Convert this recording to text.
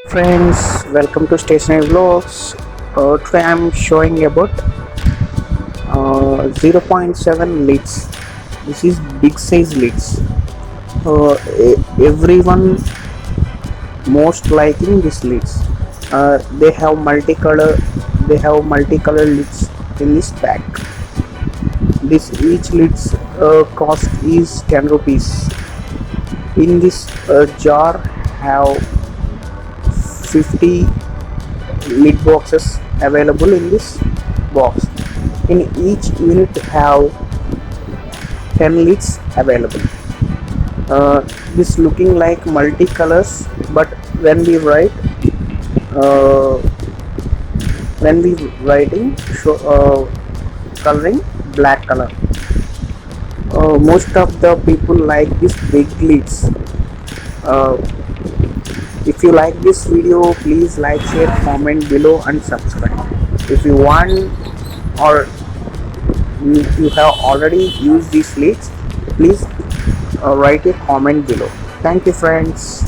Friends, welcome to Stationery Vlogs. Today I'm showing about 0.7 lids. This is big size lids. Everyone most liking these lids. They have multicolor. They have multicolor lids in this pack. This each lids cost is 10 rupees. In this jar have 50 lid boxes available in this box. In each unit have 10 lids available. This looking like multicolors, but when we write uh, when we writing show, coloring black color. Most of the people like this big lids. uh, if you like this video, please like, share, comment below and subscribe. If you want or you have already used these leads, please write a comment below. Thank you, friends.